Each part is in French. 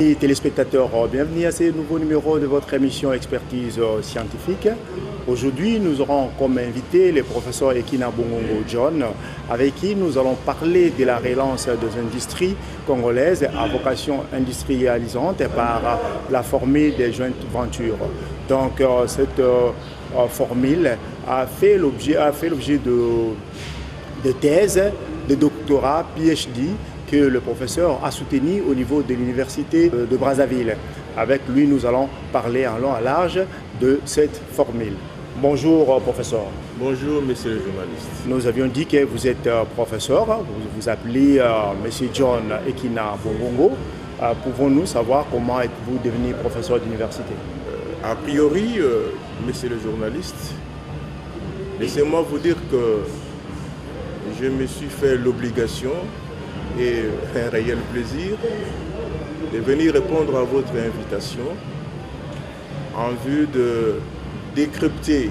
Et téléspectateurs, bienvenue à ce nouveau numéro de votre émission Expertise scientifique. Aujourd'hui, nous aurons comme invité le professeur Ekina Bongongo John, avec qui nous allons parler de la relance des industries congolaises à vocation industrialisante par la formule des joint ventures. Donc, cette formule a fait l'objet de thèses, de doctorat, PhD, que le professeur a soutenu au niveau de l'université de Brazzaville. Avec lui, nous allons parler en long et large de cette formule. Bonjour, professeur. Bonjour, monsieur le journaliste. Nous avions dit que vous êtes professeur, vous vous appelez monsieur John Ekina Bongongo. Pouvons-nous savoir comment êtes-vous devenu professeur d'université? A priori, monsieur le journaliste, laissez-moi vous dire que je me suis fait l'obligation et un réel plaisir de venir répondre à votre invitation en vue de décrypter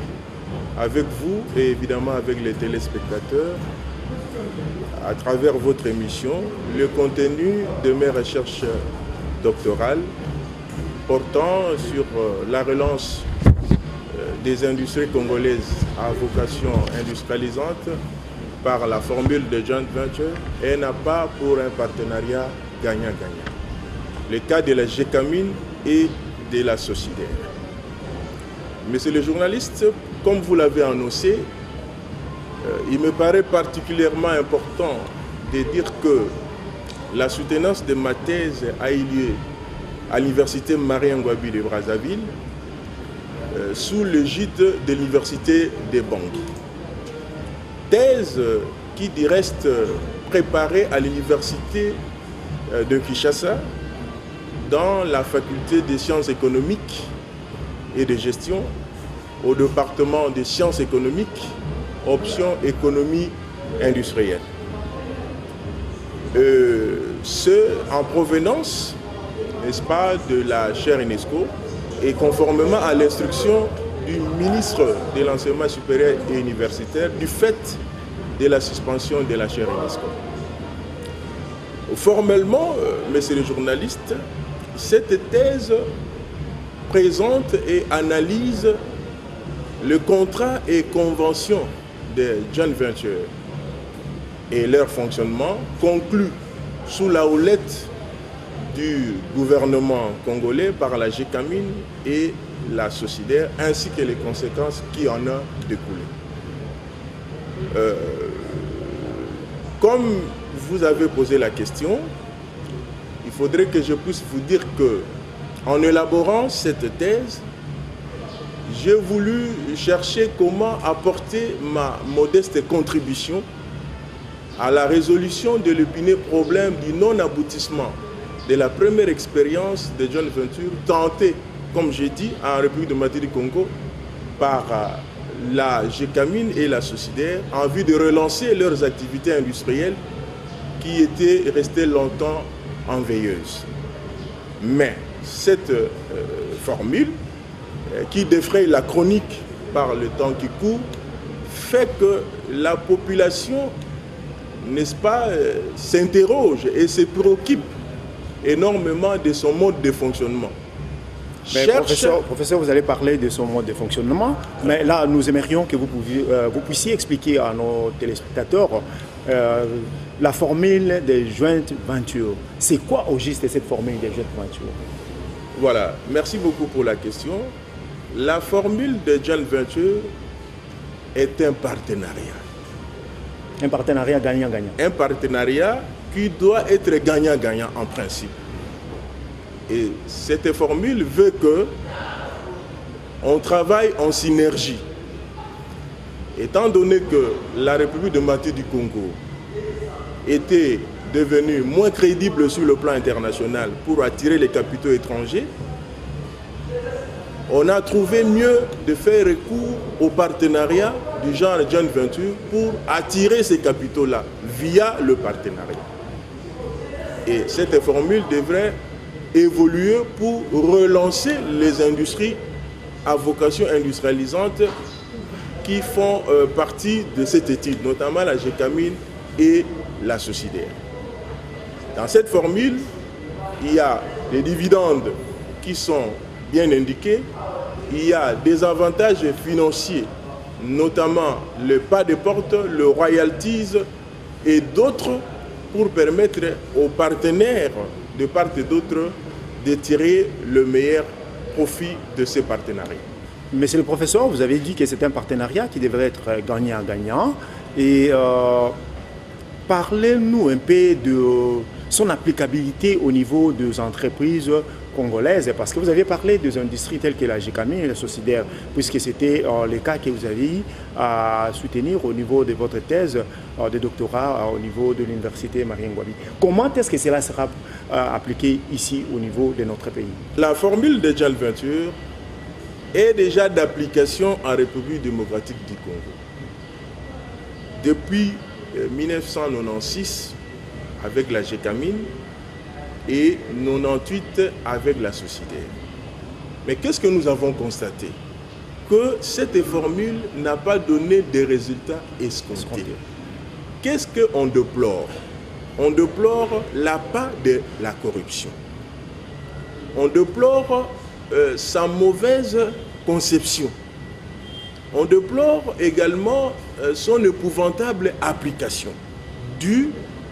avec vous et évidemment avec les téléspectateurs à travers votre émission le contenu de mes recherches doctorales portant sur la relance des industries congolaises à vocation industrialisante par la formule de joint venture et n'a pas pour un partenariat gagnant-gagnant. Le cas de la GECAMIN et de la Société. Monsieur le journaliste, comme vous l'avez annoncé, il me paraît particulièrement important de dire que la soutenance de ma thèse a eu lieu à l'université Marie-Ngouabi de Brazzaville sous l'égide de l'université de Bangui. Thèse qui reste préparée à l'université de Kinshasa dans la faculté des sciences économiques et de gestion au département des sciences économiques, option économie industrielle. Ce en provenance, n'est-ce pas, de la chaire UNESCO et conformément à l'instruction du ministre de l'enseignement supérieur et universitaire du fait de la suspension de la chaire UNESCO. Formellement, messieurs les journalistes, cette thèse présente et analyse le contrat et convention des joint ventures et leur fonctionnement conclu sous la houlette du gouvernement congolais par la GECAMIN et la Société, ainsi que les conséquences qui en ont découlé. Comme vous avez posé la question, il faudrait que je puisse vous dire que, en élaborant cette thèse, j'ai voulu chercher comment apporter ma modeste contribution à la résolution de l'épineux problème du non-aboutissement de la première expérience de joint venture tentée, comme j'ai dit, en République démocratique du Congo par la GECAMIN et la Société en vue de relancer leurs activités industrielles qui étaient restées longtemps en veilleuse. Mais cette formule qui défraye la chronique par le temps qui court fait que la population, n'est-ce pas, s'interroge et se préoccupe énormément de son mode de fonctionnement. Professeur, vous allez parler de son mode de fonctionnement, mais là, nous aimerions que vous puissiez expliquer à nos téléspectateurs la formule des joint ventures. C'est quoi au juste cette formule des joint ventures? Voilà, merci beaucoup pour la question. La formule de joint venture est un partenariat. Un partenariat gagnant-gagnant. Un partenariat qui doit être gagnant-gagnant en principe. Et cette formule veut que on travaille en synergie. Étant donné que la République démocratique du Congo était devenue moins crédible sur le plan international pour attirer les capitaux étrangers, on a trouvé mieux de faire recours au partenariat du genre joint venture pour attirer ces capitaux-là via le partenariat. Et cette formule devrait évoluer pour relancer les industries à vocation industrialisante qui font partie de cette étude, notamment la GECAMIN et la Société. Dans cette formule, il y a les dividendes qui sont bien indiqués, il y a des avantages financiers, notamment le pas de porte, le royalties et d'autres pour permettre aux partenaires de part et d'autre de tirer le meilleur profit de ces partenariats. Monsieur le professeur, vous avez dit que c'est un partenariat qui devrait être gagnant-gagnant. Et parlez-nous un peu de son applicabilité au niveau des entreprises congolaises, parce que vous avez parlé des industries telles que la GECAMIN et la Socidaire, puisque c'était le cas que vous avez eu à soutenir au niveau de votre thèse de doctorat au niveau de l'université Marien Ngouabi. Comment est-ce que cela sera appliqué ici au niveau de notre pays? La formule de joint venture est déjà d'application en République démocratique du Congo. Depuis 1996 avec la GECAMIN et 1998 avec la Socidaire. Mais qu'est-ce que nous avons constaté? Que cette formule n'a pas donné des résultats escomptés. Qu'est-ce qu'on déplore? On déplore la part de la corruption. On déplore sa mauvaise conception. On déplore également son épouvantable application, due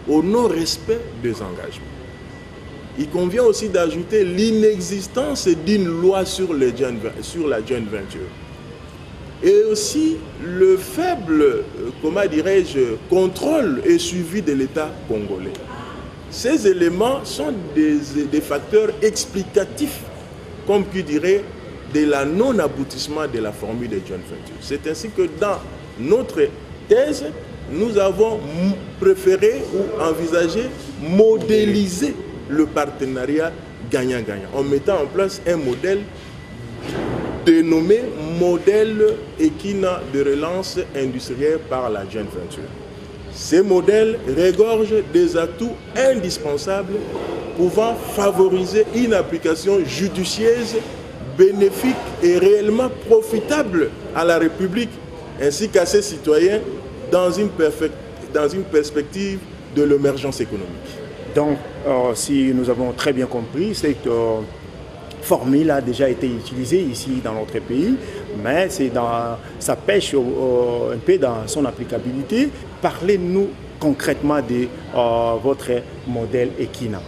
au non-respect des engagements. Il convient aussi d'ajouter l'inexistence d'une loi sur la joint venture. Et aussi le faible, comment dirais-je, contrôle et suivi de l'État congolais. Ces éléments sont des facteurs explicatifs, comme qui dirait, de la non-aboutissement de la formule de joint venture. C'est ainsi que dans notre thèse, nous avons préféré ou envisagé modéliser le partenariat gagnant-gagnant en mettant en place un modèle dénommé modèle Equina de relance industrielle par la joint venture. Ces modèles regorgent des atouts indispensables pouvant favoriser une application judicieuse, bénéfique et réellement profitable à la République ainsi qu'à ses citoyens dans une perspective de l'émergence économique. Donc, si nous avons très bien compris, cette formule a déjà été utilisée ici dans notre pays, mais ça pêche un peu dans son applicabilité. Parlez-nous concrètement de votre modèle Equina.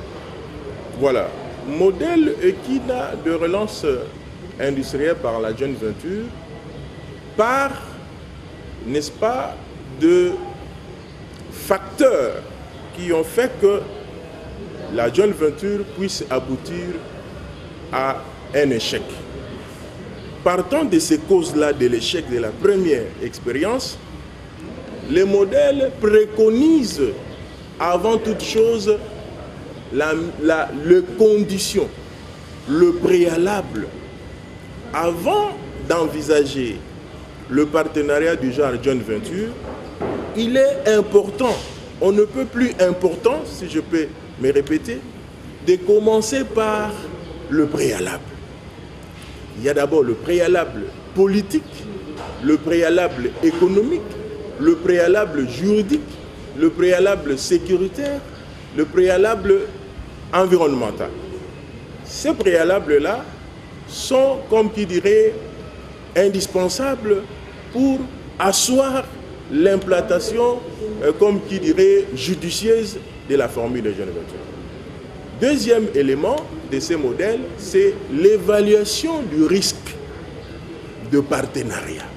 Voilà, modèle Equina de relance industrielle par la joint venture part, n'est-ce pas, de facteurs qui ont fait que la joint venture puisse aboutir à un échec. Partant de ces causes-là de l'échec de la première expérience, les modèles préconisent avant toute chose les conditions, le préalable. Avant d'envisager le partenariat du genre joint venture, il est important, on ne peut plus important, si je peux me répéter, de commencer par le préalable. Il y a d'abord le préalable politique, le préalable économique, le préalable juridique, le préalable sécuritaire, le préalable environnemental. Ces préalables-là sont, comme qui dirait, indispensables pour asseoir l'implantation, comme qui dirait, judicieuse de la formule de joint venture. Deuxième élément de ces modèles, c'est l'évaluation du risque de partenariat.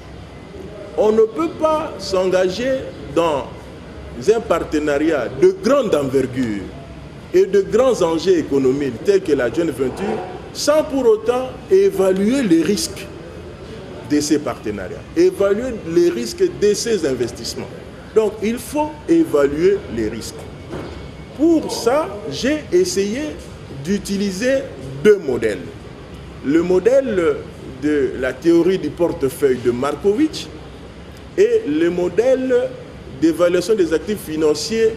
On ne peut pas s'engager dans un partenariat de grande envergure et de grands enjeux économiques tels que la joint venture sans pour autant évaluer les risques de ces partenariats, évaluer les risques de ces investissements. Donc il faut évaluer les risques. Pour ça, j'ai essayé d'utiliser deux modèles. Le modèle de la théorie du portefeuille de Markovitch et le modèle d'évaluation des actifs financiers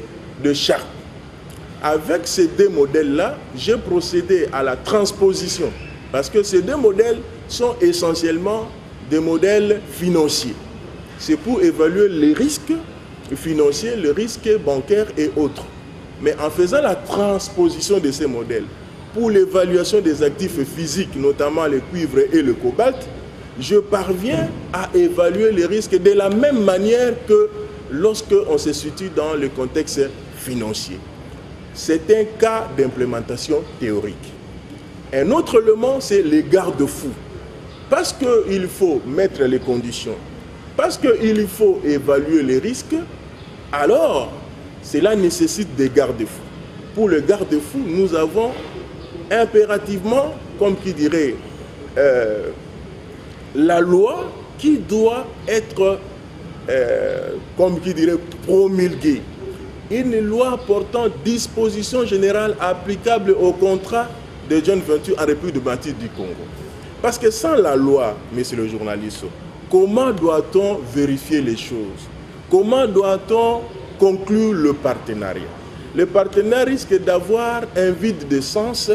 de Sharpe. Avec ces deux modèles-là, j'ai procédé à la transposition parce que ces deux modèles sont essentiellement des modèles financiers. C'est pour évaluer les risques financiers, les risques bancaires et autres. Mais en faisant la transposition de ces modèles pour l'évaluation des actifs physiques, notamment le cuivre et le cobalt, je parviens à évaluer les risques de la même manière que lorsqu'on se situe dans le contexte financier. C'est un cas d'implémentation théorique. Un autre élément, c'est les garde-fous. Parce qu'il faut mettre les conditions, parce qu'il faut évaluer les risques, alors cela nécessite des garde-fous. Pour le garde-fou, nous avons impérativement, comme qui dirait, la loi qui doit être, comme qui dirait, promulguée. Une loi portant dispositions générales applicables au contrat de joint venture en République démocratique du Congo. Parce que sans la loi, monsieur le journaliste, comment doit-on vérifier les choses? Comment doit-on conclure le partenariat? Le partenariat risque d'avoir un vide de sens,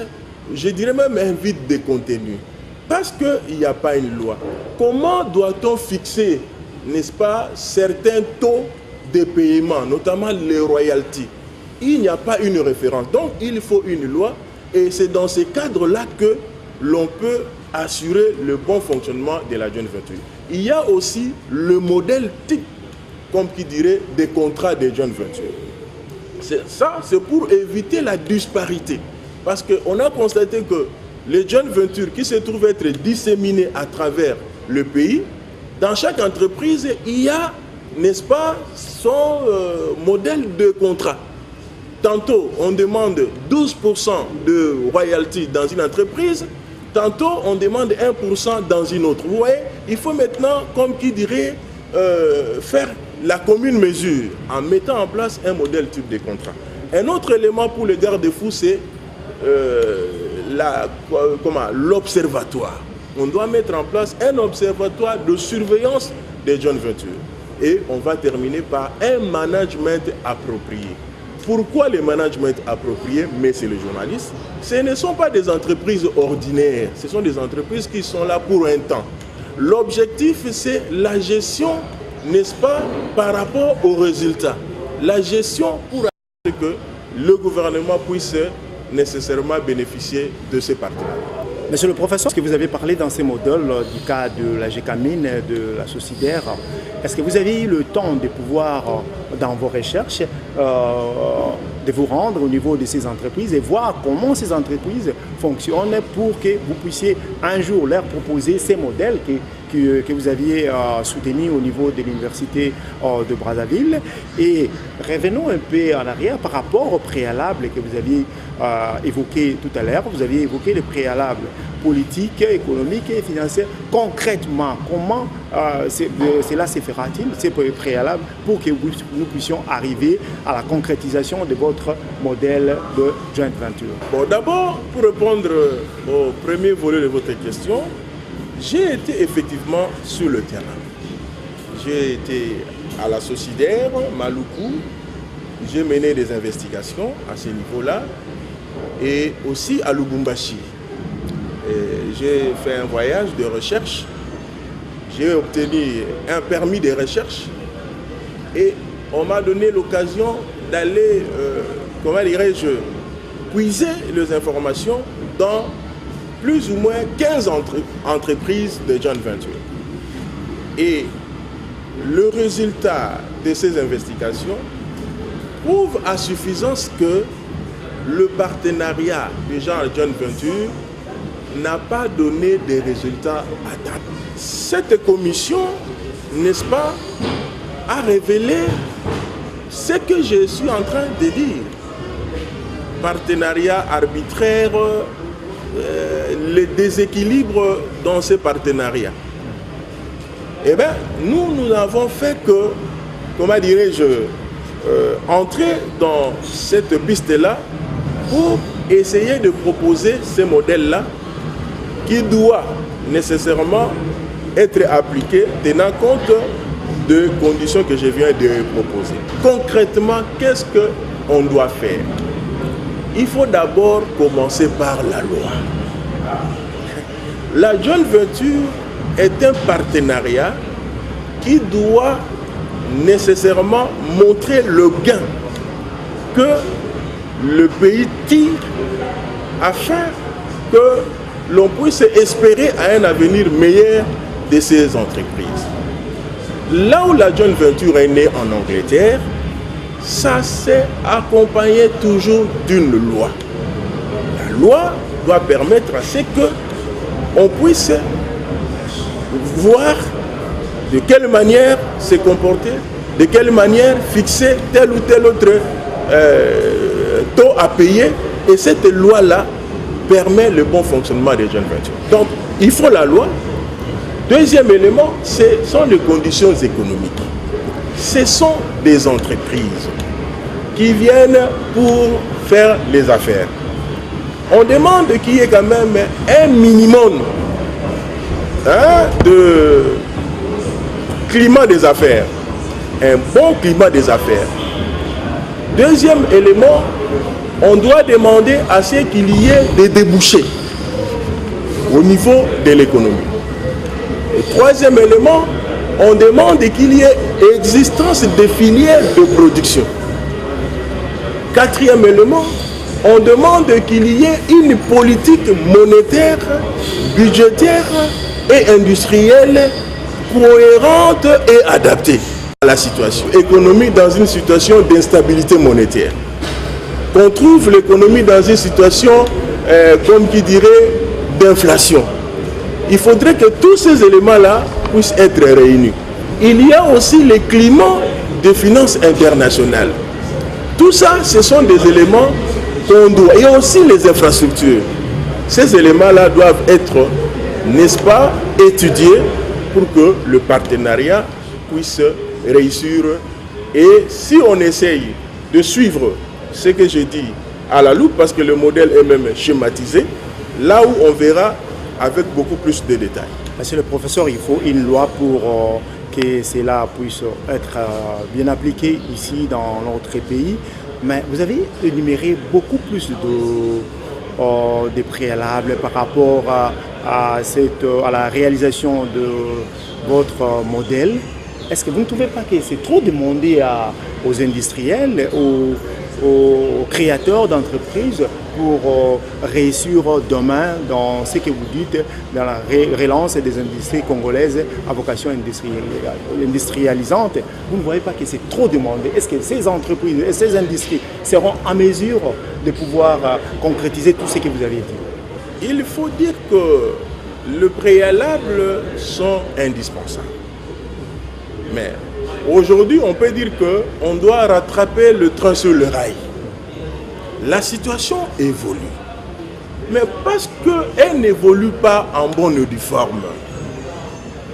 je dirais même un vide de contenu. Parce qu'il n'y a pas une loi. Comment doit-on fixer, n'est-ce pas, certains taux de paiement, notamment les royalties? Il n'y a pas une référence. Donc, il faut une loi. Et c'est dans ce cadre-là que l'on peut assurer le bon fonctionnement de la joint venture. Il y a aussi le modèle type, comme qui dirait, des contrats de joint venture. Ça, c'est pour éviter la disparité. Parce qu'on a constaté que les joint ventures qui se trouvent être disséminées à travers le pays, dans chaque entreprise, il y a, n'est-ce pas, son modèle de contrat. Tantôt, on demande 12% de royalties dans une entreprise, tantôt, on demande 1% dans une autre. Vous voyez, il faut maintenant, comme qui dirait, faire la commune mesure en mettant en place un modèle type de contrat. Un autre élément pour le garde-fou, c'est l'observatoire. On doit mettre en place un observatoire de surveillance des joint ventures. Et on va terminer par un management approprié. Pourquoi le management approprié, mais c'est le journaliste? Ce ne sont pas des entreprises ordinaires, ce sont des entreprises qui sont là pour un temps. L'objectif, c'est la gestion, n'est-ce pas, par rapport aux résultats. La gestion pour que le gouvernement puisse nécessairement bénéficier de ces partenaires. Monsieur le professeur, est-ce que vous avez parlé dans ces modèles du cas de la GECAMIN, de la Socidaire? Est-ce que vous avez eu le temps de pouvoir, dans vos recherches, de vous rendre au niveau de ces entreprises et voir comment ces entreprises fonctionnent pour que vous puissiez un jour leur proposer ces modèles que vous aviez soutenus au niveau de l'université de Brazzaville? Et revenons un peu en arrière par rapport au préalable que vous aviez évoqué tout à l'heure. Vous aviez évoqué le préalable politique, économique et financier. Concrètement, comment cela se fera-t-il, ces préalables, pour que nous puissions arriver à la concrétisation de votre modèle de joint venture? Bon, d'abord, pour répondre au premier volet de votre question, j'ai été effectivement sur le terrain. J'ai été à la Socidaire, Maluku, j'ai mené des investigations à ce niveau-là, et aussi à Lubumbashi. J'ai fait un voyage de recherche, j'ai obtenu un permis de recherche et on m'a donné l'occasion d'aller, comment dirais-je, puiser les informations dans plus ou moins 15 entreprises de joint venture. Et le résultat de ces investigations prouve à suffisance que le partenariat des gens joint venture n'a pas donné des résultats à date. Cette commission, n'est-ce pas, a révélé ce que je suis en train de dire. Partenariat arbitraire, le déséquilibre dans ces partenariats. Eh bien, nous n'avons fait que, comment dirais-je, entrer dans cette piste-là pour essayer de proposer ce modèle-là qui doit nécessairement être appliqué tenant compte de conditions que je viens de proposer. Concrètement, qu'est-ce qu'on doit faire? Il faut d'abord commencer par la loi. La joint venture est un partenariat qui doit nécessairement montrer le gain que le pays tire afin que l'on puisse espérer à un avenir meilleur de ces entreprises. Là où la joint venture est née en Angleterre, ça s'est accompagné toujours d'une loi. La loi doit permettre à ce qu'on puisse voir de quelle manière se comporter, de quelle manière fixer tel ou tel autre taux à payer. Et cette loi-là permet le bon fonctionnement des joint ventures. Donc, il faut la loi. Deuxième élément, ce sont les conditions économiques. Ce sont des entreprises qui viennent pour faire les affaires. On demande qu'il y ait quand même un minimum de climat des affaires, un bon climat des affaires. Deuxième élément, on doit demander à ce qu'il y ait des débouchés au niveau de l'économie. Et troisième élément, on demande qu'il y ait existence de filières de production. Quatrième élément, on demande qu'il y ait une politique monétaire, budgétaire et industrielle cohérente et adaptée à la situation économique dans une situation d'instabilité monétaire. Qu'on trouve l'économie dans une situation, comme qui dirait, d'inflation. Il faudrait que tous ces éléments-là puissent être réunis. Il y a aussi les climats de finances internationales. Tout ça, ce sont des éléments qu'on doit. Et aussi les infrastructures. Ces éléments-là doivent être, n'est-ce pas, étudiés pour que le partenariat puisse réussir. Et si on essaye de suivre ce que je dis à la loupe, parce que le modèle est même schématisé, là où on verra avec beaucoup plus de détails. Monsieur le professeur, il faut une loi pour que cela puisse être bien appliqué ici dans notre pays. Mais vous avez énuméré beaucoup plus de préalables par rapport à la réalisation de votre modèle. Est-ce que vous ne trouvez pas que c'est trop demandé aux industriels, aux créateurs d'entreprises pour réussir demain dans ce que vous dites, dans la relance des industries congolaises à vocation industrialisante? Vous ne voyez pas que c'est trop demandé? Est-ce que ces entreprises et ces industries seront en mesure de pouvoir concrétiser tout ce que vous avez dit? Il faut dire que les préalables sont indispensables. Mais aujourd'hui, on peut dire qu'on doit rattraper le train sur le rail. La situation évolue. Mais parce qu'elle n'évolue pas en bonne et due forme,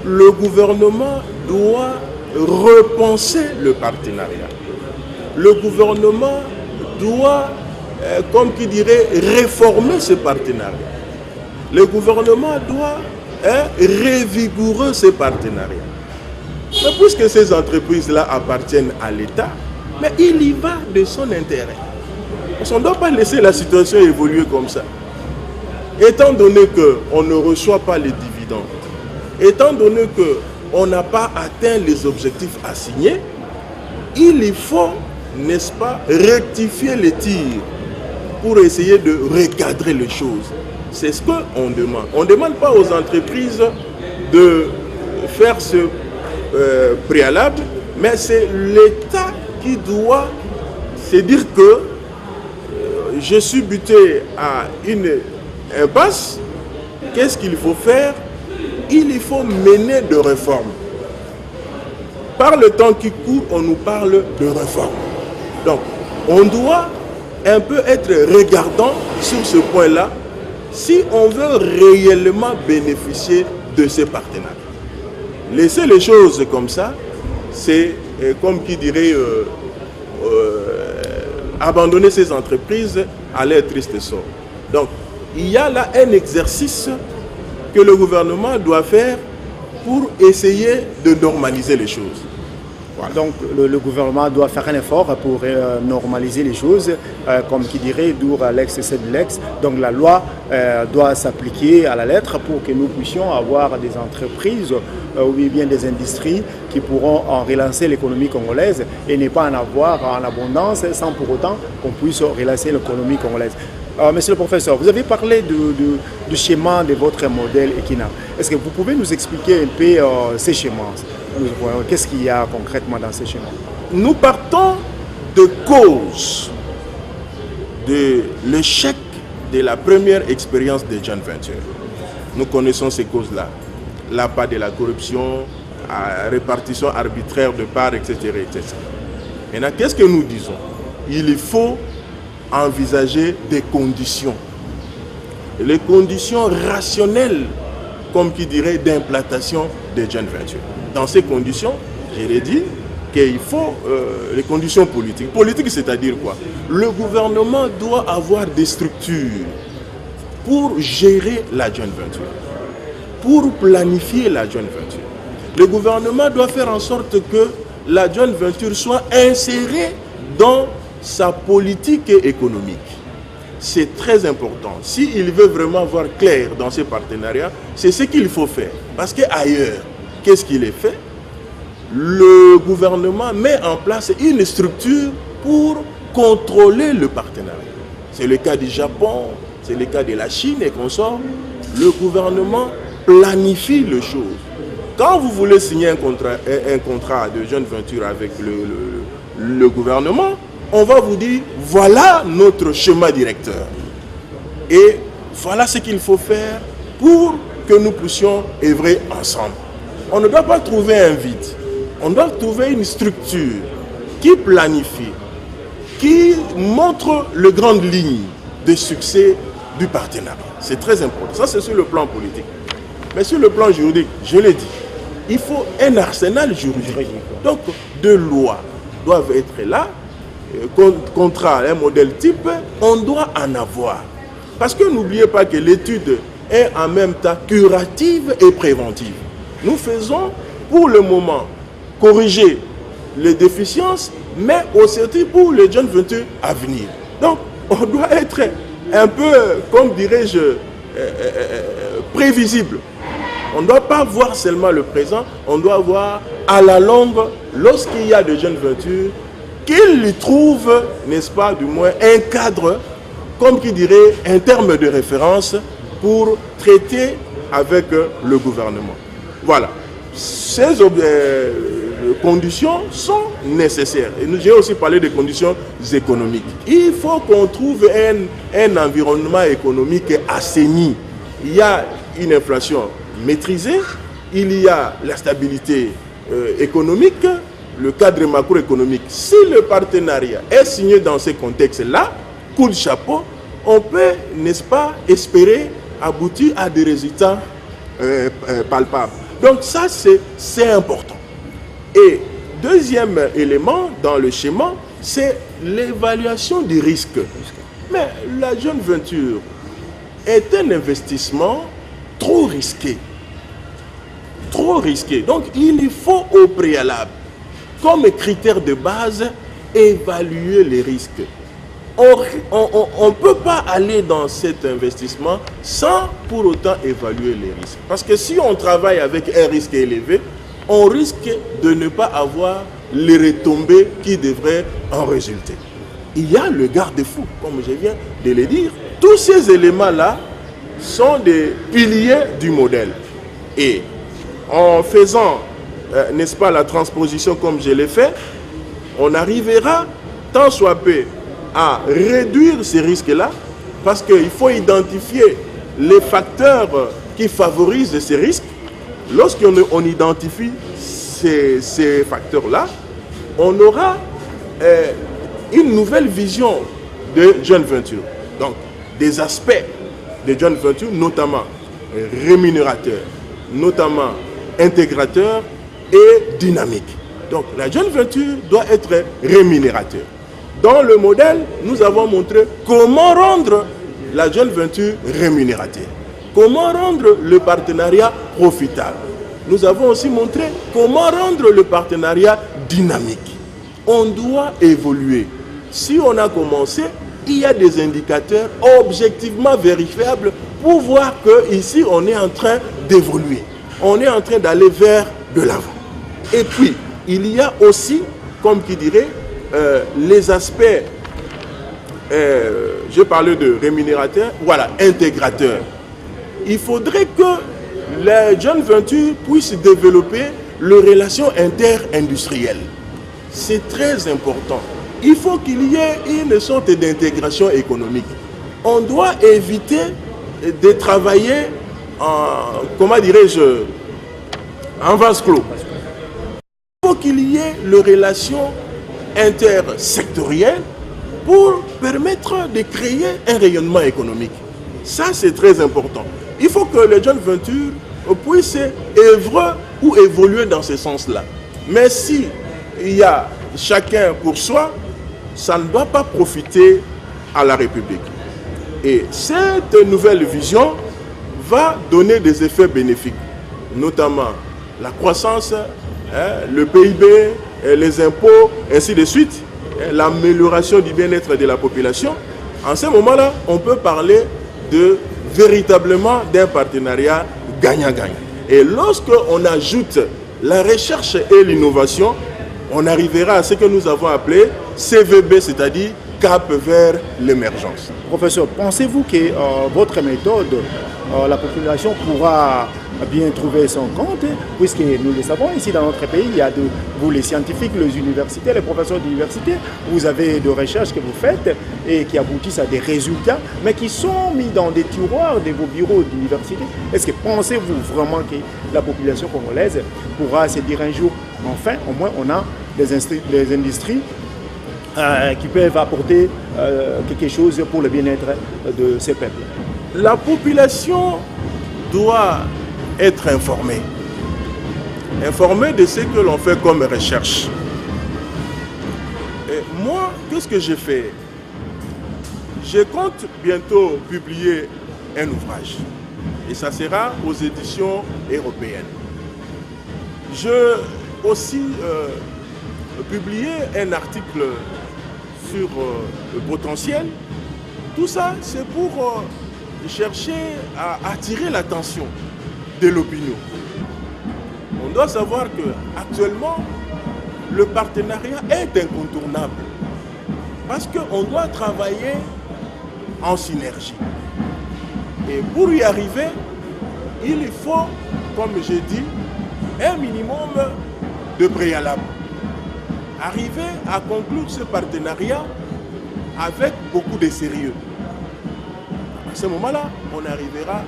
le gouvernement doit repenser le partenariat. Le gouvernement doit, comme qui dirait, réformer ce partenariat. Le gouvernement doit revigorer ce partenariat. Mais puisque ces entreprises-là appartiennent à l'État, mais il y va de son intérêt. On ne doit pas laisser la situation évoluer comme ça. Étant donné qu'on ne reçoit pas les dividendes, étant donné qu'on n'a pas atteint les objectifs assignés, il faut, n'est-ce pas, rectifier les tirs pour essayer de recadrer les choses. C'est ce qu'on demande. On ne demande pas aux entreprises de faire ce préalable, mais c'est l'État qui doit se dire que je suis buté à une impasse. Qu'est-ce qu'il faut faire? Il faut mener de réformes. Par le temps qui court, on nous parle de réformes. Donc, on doit un peu être regardant sur ce point-là si on veut réellement bénéficier de ces partenariats. Laisser les choses comme ça, c'est comme qui dirait abandonner ces entreprises à leur triste sort. Donc, il y a là un exercice que le gouvernement doit faire pour essayer de normaliser les choses. Voilà. Donc le gouvernement doit faire un effort pour normaliser les choses, comme qui dirait, dur l'ex c'est de l'ex. Donc la loi doit s'appliquer à la lettre pour que nous puissions avoir des entreprises ou bien des industries qui pourront en relancer l'économie congolaise et ne pas en avoir en abondance sans pour autant qu'on puisse relancer l'économie congolaise. Monsieur le professeur, vous avez parlé du schéma de votre modèle Equina. Est-ce que vous pouvez nous expliquer un peu ces schémas? Qu'est-ce qu'il y a concrètement dans ces schémas? Nous partons de causes de l'échec de la première expérience de Joint Venture. Nous connaissons ces causes-là. L'appât de la corruption, répartition arbitraire de parts, etc. etc. Maintenant, qu'est-ce que nous disons? Il faut envisager des conditions. Les conditions rationnelles, comme qui dirait, d'implantation de Joint Venture. Dans ces conditions, je l'ai dit, qu'il faut les conditions politiques. Politique, c'est-à-dire quoi? Le gouvernement doit avoir des structures pour gérer la Joint Venture, pour planifier la Joint Venture. Le gouvernement doit faire en sorte que la Joint Venture soit insérée dans sa politique économique. C'est très important. S'il veut vraiment voir clair dans ces partenariats, c'est ce qu'il faut faire. Parce qu'ailleurs, qu'est-ce qu'il est fait? Le gouvernement met en place une structure pour contrôler le partenariat. C'est le cas du Japon, c'est le cas de la Chine et consorts. Le gouvernement planifie les choses. Quand vous voulez signer un contrat de Joint Venture avec le gouvernement, on va vous dire, voilà notre schéma directeur. Et voilà ce qu'il faut faire pour que nous puissions œuvrer ensemble. On ne doit pas trouver un vide. On doit trouver une structure qui planifie, qui montre les grandes lignes de succès du partenariat. C'est très important. Ça, c'est sur le plan politique. Mais sur le plan juridique, je l'ai dit, il faut un arsenal juridique. Donc, deux lois doivent être là. Contrat, un modèle type, on doit en avoir. Parce que n'oubliez pas que l'étude est en même temps curative et préventive. Nous faisons, pour le moment, corriger les déficiences, mais aussi pour les Joint Ventures à venir. Donc, on doit être un peu, comme dirais-je, prévisible. On ne doit pas voir seulement le présent, on doit voir à la longue, lorsqu'il y a des Joint Ventures, qu'il y trouve, n'est-ce pas, du moins un cadre, comme qui dirait, un terme de référence pour traiter avec le gouvernement. Voilà. Ces conditions sont nécessaires. Et j'ai aussi parlé des conditions économiques. Il faut qu'on trouve un environnement économique assaini. Il y a une inflation maîtrisée, il y a la stabilité économique, le cadre macroéconomique. Si le partenariat est signé dans ces contextes-là, coup de chapeau, on peut, n'est-ce pas, espérer aboutir à des résultats palpables. Donc ça, c'est important. Et deuxième élément dans le schéma, c'est l'évaluation des risques. Mais la Joint Venture est un investissement trop risqué. Trop risqué. Donc il faut au préalable, comme critère de base, évaluer les risques. On ne peut pas aller dans cet investissement sans pour autant évaluer les risques. Parce que si on travaille avec un risque élevé, on risque de ne pas avoir les retombées qui devraient en résulter. Il y a le garde-fou, comme je viens de le dire. Tous ces éléments-là sont des piliers du modèle. Et en faisant, n'est-ce pas, la transposition comme je l'ai fait, on arrivera, tant soit peu, à réduire ces risques-là, parce qu'il faut identifier les facteurs qui favorisent ces risques. Lorsqu'on identifie ces facteurs-là, on aura une nouvelle vision de Joint Venture. Donc, des aspects de Joint Venture, notamment rémunérateurs, notamment intégrateurs et dynamiques. Donc, la Joint Venture doit être rémunérateur. Dans le modèle, nous avons montré comment rendre la Joint Venture rémunérateur. Comment rendre le partenariat profitable. Nous avons aussi montré comment rendre le partenariat dynamique. On doit évoluer. Si on a commencé, il y a des indicateurs objectivement vérifiables pour voir qu'ici, on est en train d'évoluer. On est en train d'aller vers de l'avant. Et puis, il y a aussi, comme qui dirait, les aspects j'ai parlé de rémunérateur, voilà, intégrateur. Il faudrait que les joint ventures puissent développer les relations inter-industrielles. C'est très important. Il faut qu'il y ait une sorte d'intégration économique. On doit éviter de travailler en, comment dirais-je, en vase clos. Il faut qu'il y ait les relations intersectorielles pour permettre de créer un rayonnement économique. Ça, c'est très important. Il faut que les joint ventures puissent œuvrer ou évoluer dans ce sens-là. Mais si il y a chacun pour soi, ça ne doit pas profiter à la République. Et cette nouvelle vision va donner des effets bénéfiques, notamment la croissance, le PIB, les impôts, ainsi de suite, l'amélioration du bien-être de la population. En ce moment-là, on peut parler de véritablement d'un partenariat gagnant-gagnant. Et lorsqu'on ajoute la recherche et l'innovation, on arrivera à ce que nous avons appelé CVB, c'est-à-dire cap vers l'émergence. Professeur, pensez-vous que votre méthode, la population pourra bien trouver son compte, puisque nous le savons, ici dans notre pays, il y a vous les scientifiques, les universités, les professeurs d'université, vous avez des recherches que vous faites et qui aboutissent à des résultats, mais qui sont mis dans des tiroirs de vos bureaux d'université. Est-ce que pensez-vous vraiment que la population congolaise pourra se dire un jour, enfin, au moins on a des industries qui peuvent apporter quelque chose pour le bien-être de ces peuples? La population doit être informée de ce que l'on fait comme recherche. Et moi, qu'est-ce que j'ai fait? Je compte bientôt publier un ouvrage et ça sera aux éditions européennes. Je aussi publié un article sur le potentiel. Tout ça, c'est pour chercher à attirer l'attention de l'opinion. On doit savoir qu'actuellement, le partenariat est incontournable parce qu'on doit travailler en synergie. Et pour y arriver, il faut, comme j'ai dit, un minimum de préalable. Arriver à conclure ce partenariat avec beaucoup de sérieux. À ce moment-là, on arrivera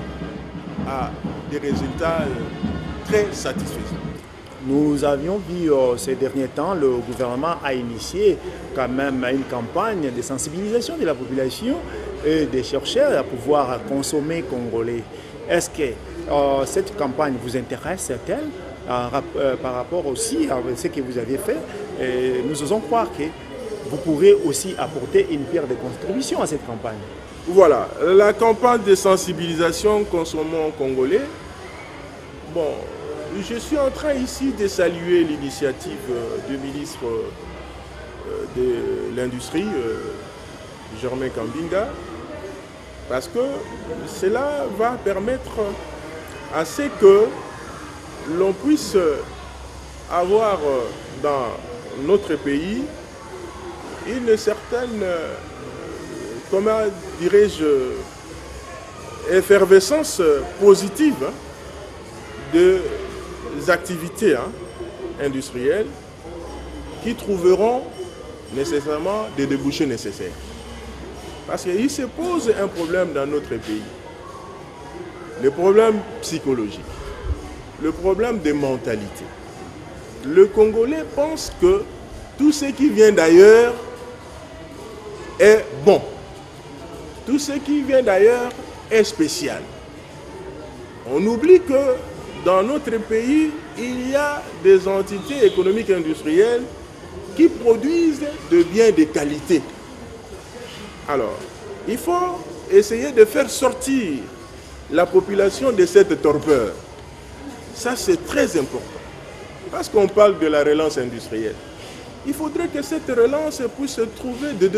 à des résultats très satisfaisants. Nous avions vu ces derniers temps, le gouvernement a initié quand même une campagne de sensibilisation de la population et des chercheurs à pouvoir consommer congolais. Est-ce que cette campagne vous intéresse-t-elle par rapport aussi à ce que vous avez fait? Et nous osons croire que vous pourrez aussi apporter une pierre de contribution à cette campagne. Voilà, la campagne de sensibilisation Consommons congolais. Bon, je suis en train ici de saluer l'initiative du ministre de l'Industrie, Germain Kambinga, parce que cela va permettre à ce que l'on puisse avoir dans notre pays une certaine, comment dirais-je, effervescence positive des activités industrielles qui trouveront nécessairement des débouchés nécessaires. Parce qu'il se pose un problème dans notre pays, le problème psychologique, le problème des mentalités. Le Congolais pense que tout ce qui vient d'ailleurs est bon. Tout ce qui vient d'ailleurs est spécial. On oublie que dans notre pays, il y a des entités économiques et industrielles qui produisent de biens de qualité. Alors, il faut essayer de faire sortir la population de cette torpeur. Ça, c'est très important. Parce qu'on parle de la relance industrielle. Il faudrait que cette relance puisse trouver des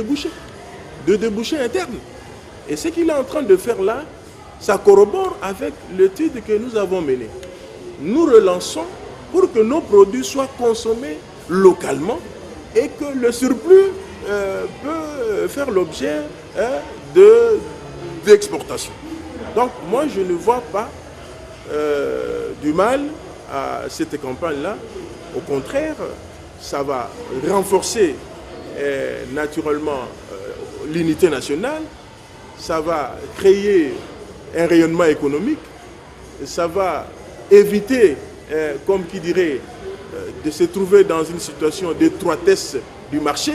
débouchés internes. Et ce qu'il est en train de faire là, ça corrobore avec l'étude que nous avons menée. Nous relançons pour que nos produits soient consommés localement et que le surplus peut faire l'objet d'exportation. Donc moi je ne vois pas du mal à cette campagne-là. Au contraire, ça va renforcer naturellement l'unité nationale, ça va créer un rayonnement économique, ça va éviter, comme qui dirait, de se trouver dans une situation d'étroitesse du marché.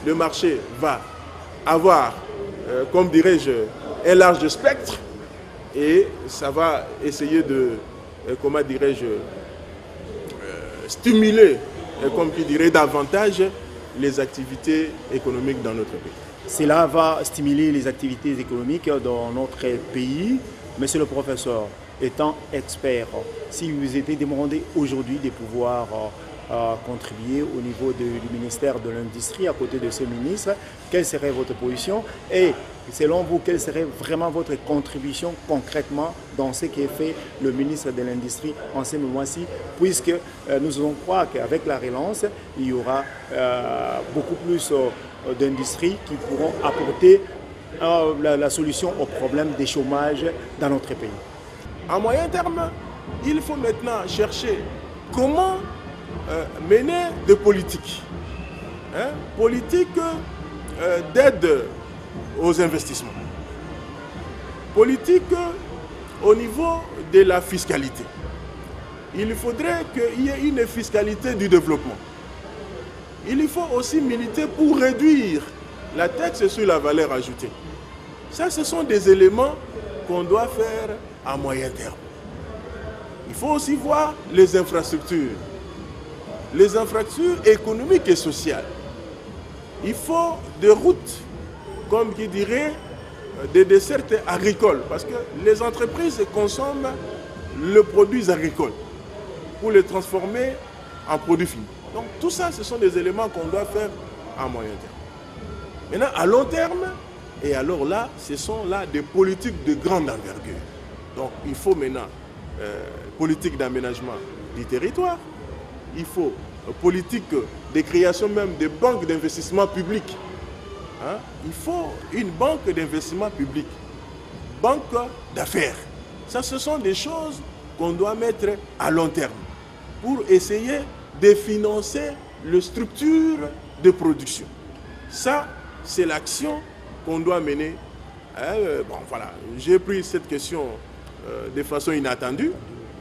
Le marché va avoir, comme dirais-je, un large spectre et ça va essayer de, comment dirais-je, stimuler, comme qui dirait, davantage les activités économiques dans notre pays. Cela va stimuler les activités économiques dans notre pays. Monsieur le professeur, étant expert, si vous étiez demandé aujourd'hui de pouvoir contribuer au niveau du ministère de l'Industrie à côté de ce ministre, quelle serait votre position et selon vous, quelle serait vraiment votre contribution concrètement dans ce qui est fait le ministre de l'Industrie en ce moment-ci, puisque nous allons croire qu'avec la relance, il y aura beaucoup plus d'industries qui pourront apporter la solution au problème des chômages dans notre pays. À moyen terme, il faut maintenant chercher comment mener des politiques. Politiques d'aide aux investissements. Politique au niveau de la fiscalité. Il faudrait qu'il y ait une fiscalité du développement. Il faut aussi militer pour réduire la taxe sur la valeur ajoutée. Ça, ce sont des éléments qu'on doit faire à moyen terme. Il faut aussi voir les infrastructures économiques et sociales. Il faut des routes, comme qui dirait, des dessertes agricoles, parce que les entreprises consomment les produits agricoles pour les transformer en produits finis. Donc tout ça, ce sont des éléments qu'on doit faire à moyen terme. Maintenant, à long terme, et alors là, ce sont là des politiques de grande envergure. Donc il faut maintenant politique d'aménagement du territoire, il faut politique de création même de banques d'investissement public. Il faut une banque d'investissement public, banque d'affaires. Ça, ce sont des choses qu'on doit mettre à long terme pour essayer de financer les structures de production. Ça, c'est l'action qu'on doit mener. Bon, voilà, j'ai pris cette question de façon inattendue.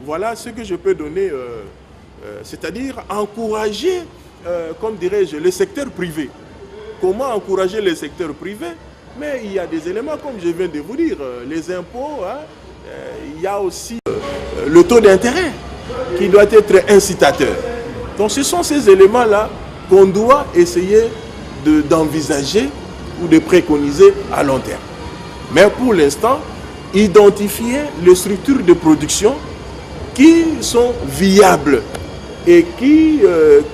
Voilà ce que je peux donner, c'est-à-dire encourager, comme dirais-je, le secteur privé. Comment encourager le secteur privé? Mais il y a des éléments, comme je viens de vous dire, les impôts, il y a aussi le taux d'intérêt qui doit être incitateur. Donc ce sont ces éléments-là qu'on doit essayer d'envisager ou de préconiser à long terme. Mais pour l'instant, identifier les structures de production qui sont viables et qui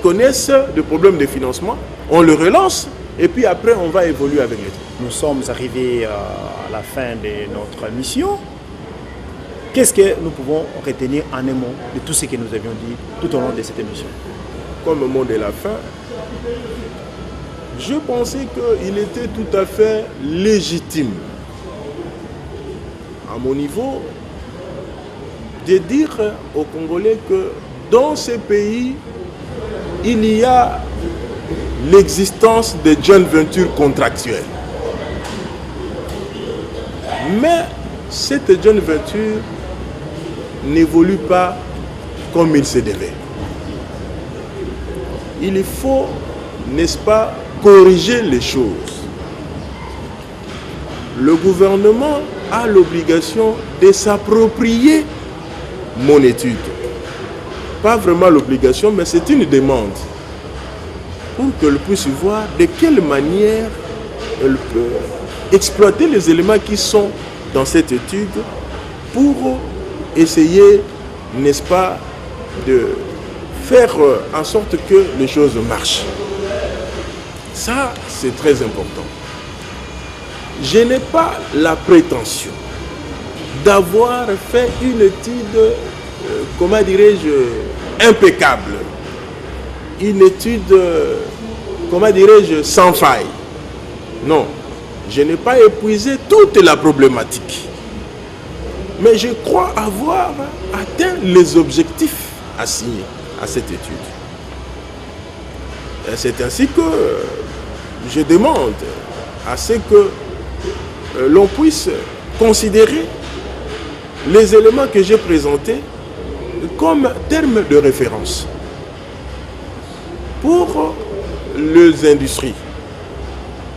connaissent des problèmes de financement, on le relance et puis après on va évoluer avec les temps. Nous sommes arrivés à la fin de notre mission. Qu'est-ce que nous pouvons retenir en un mot de tout ce que nous avions dit tout au long de cette émission? Comme au mot de la fin, je pensais qu'il était tout à fait légitime, à mon niveau, de dire aux Congolais que dans ces pays, il y a l'existence de joint ventures contractuelles. Mais cette joint venture n'évolue pas comme il se devait. Il faut, n'est-ce pas, corriger les choses. Le gouvernement a l'obligation de s'approprier mon étude. Pas vraiment l'obligation, mais c'est une demande pour qu'elle puisse voir de quelle manière elle peut exploiter les éléments qui sont dans cette étude pour essayer, n'est-ce pas, de faire en sorte que les choses marchent. Ça, c'est très important. Je n'ai pas la prétention d'avoir fait une étude, comment dirais-je, impeccable. Une étude, comment dirais-je, sans faille. Non, je n'ai pas épuisé toute la problématique. Mais je crois avoir atteint les objectifs assignés à cette étude. C'est ainsi que je demande à ce que l'on puisse considérer les éléments que j'ai présentés comme termes de référence pour les industries.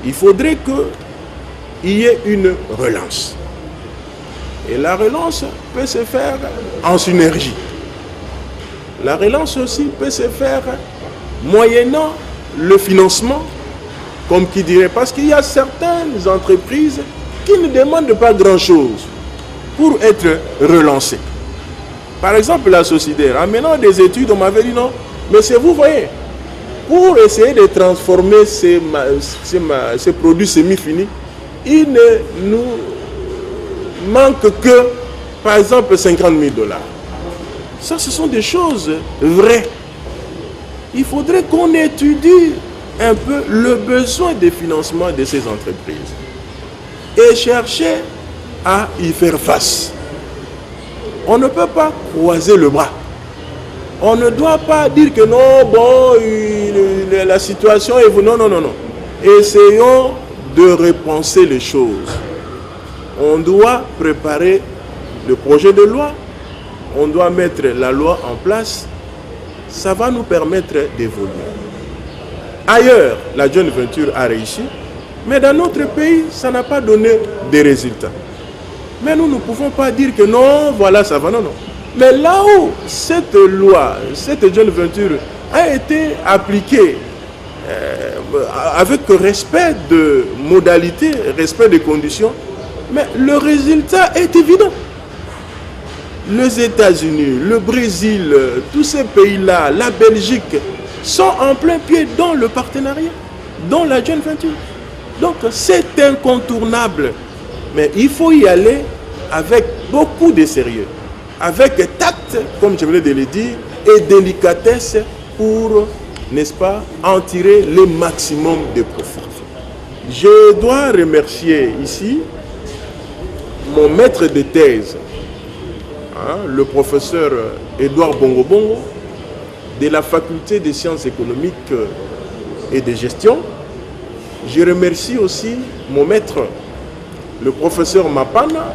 Il faudrait qu'il y ait une relance. Et la relance peut se faire en synergie. La relance aussi peut se faire moyennant le financement, comme qui dirait, parce qu'il y a certaines entreprises qui ne demandent pas grand-chose pour être relancées. Par exemple, la Société, en menant des études, on m'avait dit non, mais c'est vous voyez, pour essayer de transformer ces produits semi-finis, il ne nous manque que, par exemple, 50 000 $. Ça, ce sont des choses vraies. Il faudrait qu'on étudie un peu le besoin de financement de ces entreprises et chercher à y faire face. On ne peut pas croiser le bras. On ne doit pas dire que non, bon, la situation est... Non, non, non, non. Essayons de repenser les choses. On doit préparer le projet de loi. On doit mettre la loi en place. Ça va nous permettre d'évoluer. Ailleurs, la joint venture a réussi. Mais dans notre pays, ça n'a pas donné des résultats. Mais nous ne pouvons pas dire que non, voilà, ça va, non, non. Mais là où cette loi, cette joint venture a été appliquée avec respect de modalités, respect des conditions, mais le résultat est évident. Les États-Unis, le Brésil, tous ces pays-là, la Belgique, sont en plein pied dans le partenariat, dans la joint venture. Donc c'est incontournable. Mais il faut y aller avec beaucoup de sérieux, avec tact, comme je venais de le dire, et délicatesse pour, n'est-ce pas, en tirer le maximum de profit. Je dois remercier ici mon maître de thèse, le professeur Edouard Bongo de la faculté des sciences économiques et de gestion. Je remercie aussi mon maître, le professeur Mapana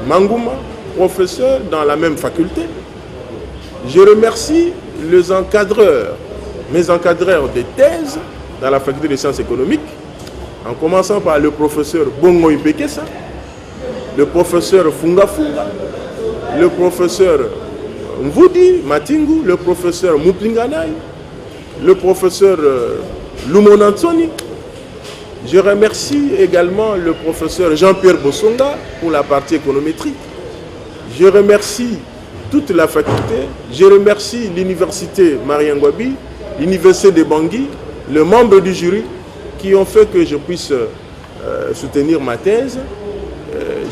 Mangouma, professeur dans la même faculté. Je remercie les encadreurs, mes encadreurs de thèse dans la faculté des sciences économiques, en commençant par le professeur Bongo Ipekesa, le professeur Funga Funga, le professeur Mvudi Matingu, le professeur Muplinganai, le professeur Lumonantsoni. Je remercie également le professeur Jean-Pierre Bossonga pour la partie économétrique. Je remercie toute la faculté. Je remercie l'université Marien Ngouabi, l'université de Bangui, les membres du jury qui ont fait que je puisse soutenir ma thèse.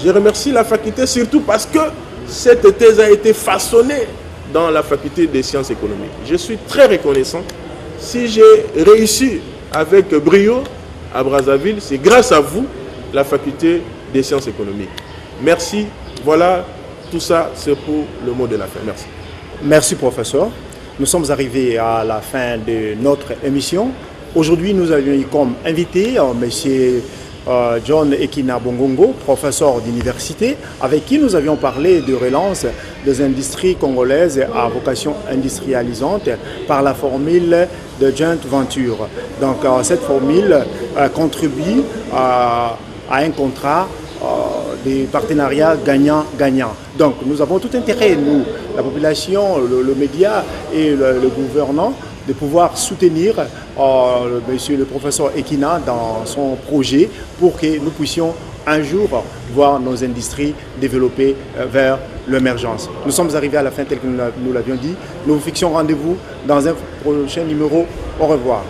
Je remercie la faculté surtout parce que cette thèse a été façonnée dans la faculté des sciences économiques. Je suis très reconnaissant. Si j'ai réussi avec brio à Brazzaville, c'est grâce à vous, la faculté des sciences économiques. Merci. Voilà, tout ça, c'est pour le mot de la fin. Merci. Merci, professeur. Nous sommes arrivés à la fin de notre émission. Aujourd'hui, nous avions eu comme invité monsieur John Ekina Bongongo, professeur d'université, avec qui nous avions parlé de relance des industries congolaises à vocation industrialisante par la formule de joint venture. Donc cette formule contribue à un contrat de partenariat gagnant-gagnant. Donc nous avons tout intérêt, nous, la population, le média et le gouvernement, de pouvoir soutenir monsieur le professeur Ekina dans son projet pour que nous puissions un jour voir nos industries développer vers l'émergence. Nous sommes arrivés à la fin tel que nous l'avions dit. Nous vous fixons rendez-vous dans un prochain numéro. Au revoir.